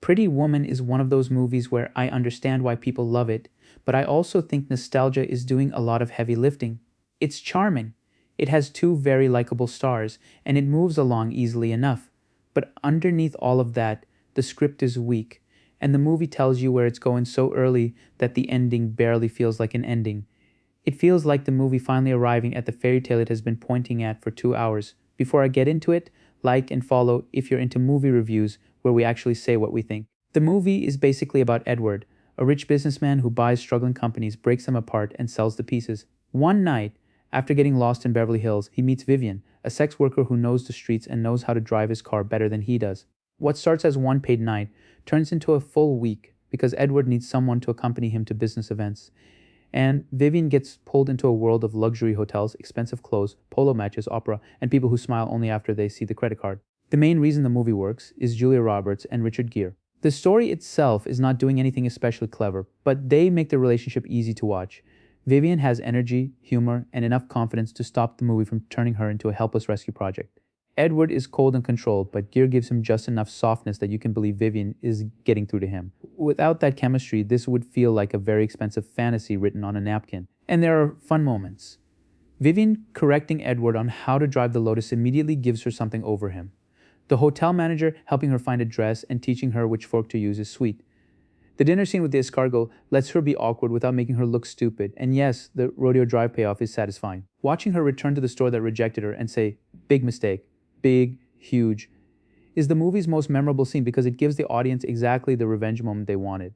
Pretty Woman is one of those movies where I understand why people love it, but I also think nostalgia is doing a lot of heavy lifting. It's charming. It has two very likable stars, and it moves along easily enough. But underneath all of that, the script is weak, and the movie tells you where it's going so early that the ending barely feels like an ending. It feels like the movie finally arriving at the fairy tale it has been pointing at for 2 hours. Before I get into it, like and follow if you're into movie reviews where we actually say what we think. The movie is basically about Edward, a rich businessman who buys struggling companies, breaks them apart, and sells the pieces. One night, after getting lost in Beverly Hills, he meets Vivian, a sex worker who knows the streets and knows how to drive his car better than he does. What starts as one paid night turns into a full week because Edward needs someone to accompany him to business events. And Vivian gets pulled into a world of luxury hotels, expensive clothes, polo matches, opera, and people who smile only after they see the credit card. The main reason the movie works is Julia Roberts and Richard Gere. The story itself is not doing anything especially clever, but they make the relationship easy to watch. Vivian has energy, humor, and enough confidence to stop the movie from turning her into a helpless rescue project. Edward is cold and controlled, but Gere gives him just enough softness that you can believe Vivian is getting through to him. Without that chemistry, this would feel like a very expensive fantasy written on a napkin. And there are fun moments. Vivian correcting Edward on how to drive the Lotus immediately gives her something over him. The hotel manager helping her find a dress and teaching her which fork to use is sweet. The dinner scene with the escargot lets her be awkward without making her look stupid, and yes, the rodeo drive payoff is satisfying. Watching her return to the store that rejected her and say, "Big mistake," big, huge, is the movie's most memorable scene because it gives the audience exactly the revenge moment they wanted.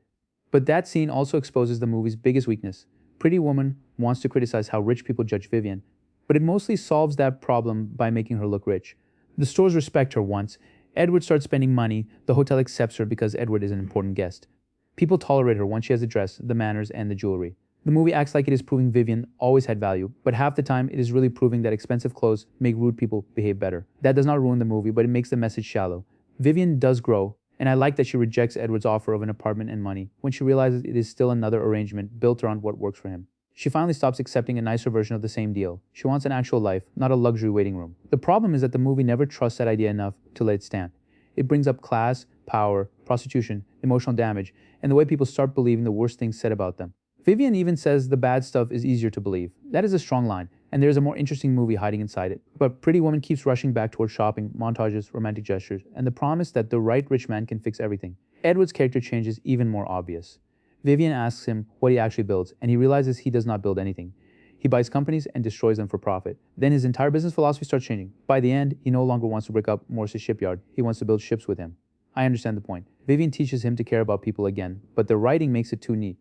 But that scene also exposes the movie's biggest weakness. Pretty Woman wants to criticize how rich people judge Vivian, but it mostly solves that problem by making her look rich. The stores respect her once. Edward starts spending money. The hotel accepts her because Edward is an important guest. People tolerate her once she has the dress, the manners, and the jewelry. The movie acts like it is proving Vivian always had value, but half the time it is really proving that expensive clothes make rude people behave better. That does not ruin the movie, but it makes the message shallow. Vivian does grow, and I like that she rejects Edward's offer of an apartment and money when she realizes it is still another arrangement built around what works for him. She finally stops accepting a nicer version of the same deal. She wants an actual life, not a luxury waiting room. The problem is that the movie never trusts that idea enough to let it stand. It brings up class, power, prostitution, emotional damage, and the way people start believing the worst things said about them. Vivian even says the bad stuff is easier to believe. That is a strong line, and there is a more interesting movie hiding inside it. But Pretty Woman keeps rushing back towards shopping, montages, romantic gestures, and the promise that the right rich man can fix everything. Edward's character change is even more obvious. Vivian asks him what he actually builds, and he realizes he does not build anything. He buys companies and destroys them for profit. Then his entire business philosophy starts changing. By the end, he no longer wants to break up Morse's shipyard. He wants to build ships with him. I understand the point. Vivian teaches him to care about people again, but the writing makes it too neat.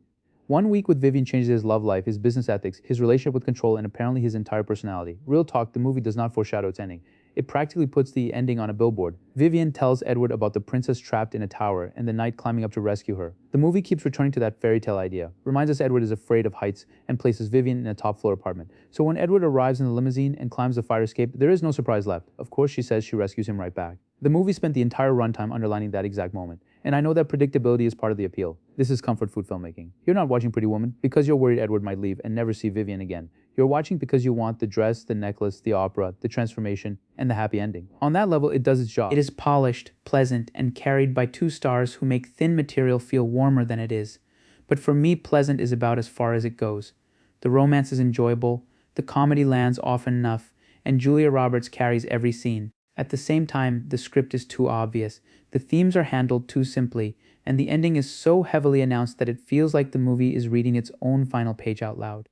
1 week with Vivian changes his love life, his business ethics, his relationship with control, and apparently his entire personality. Real talk, the movie does not foreshadow its ending. It practically puts the ending on a billboard. Vivian tells Edward about the princess trapped in a tower and the knight climbing up to rescue her. The movie keeps returning to that fairy tale idea. Reminds us Edward is afraid of heights and places Vivian in a top floor apartment. So when Edward arrives in the limousine and climbs the fire escape, there is no surprise left. Of course, she says she rescues him right back. The movie spent the entire runtime underlining that exact moment. And I know that predictability is part of the appeal. This is comfort food filmmaking. You're not watching Pretty Woman because you're worried Edward might leave and never see Vivian again. You're watching because you want the dress, the necklace, the opera, the transformation, and the happy ending. On that level, it does its job. It is polished, pleasant, and carried by two stars who make thin material feel warmer than it is. But for me, pleasant is about as far as it goes. The romance is enjoyable, the comedy lands often enough, and Julia Roberts carries every scene. At the same time, the script is too obvious, the themes are handled too simply, and the ending is so heavily announced that it feels like the movie is reading its own final page out loud.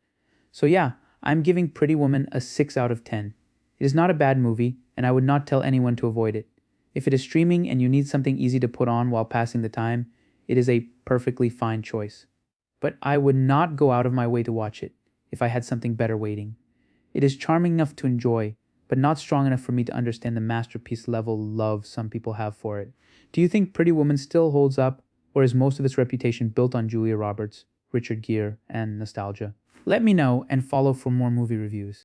So yeah, I'm giving Pretty Woman a 6 out of 10. It is not a bad movie, and I would not tell anyone to avoid it. If it is streaming and you need something easy to put on while passing the time, it is a perfectly fine choice. But I would not go out of my way to watch it if I had something better waiting. It is charming enough to enjoy, but not strong enough for me to understand the masterpiece level love some people have for it. Do you think Pretty Woman still holds up, or is most of its reputation built on Julia Roberts, Richard Gere, and nostalgia? Let me know and follow for more movie reviews.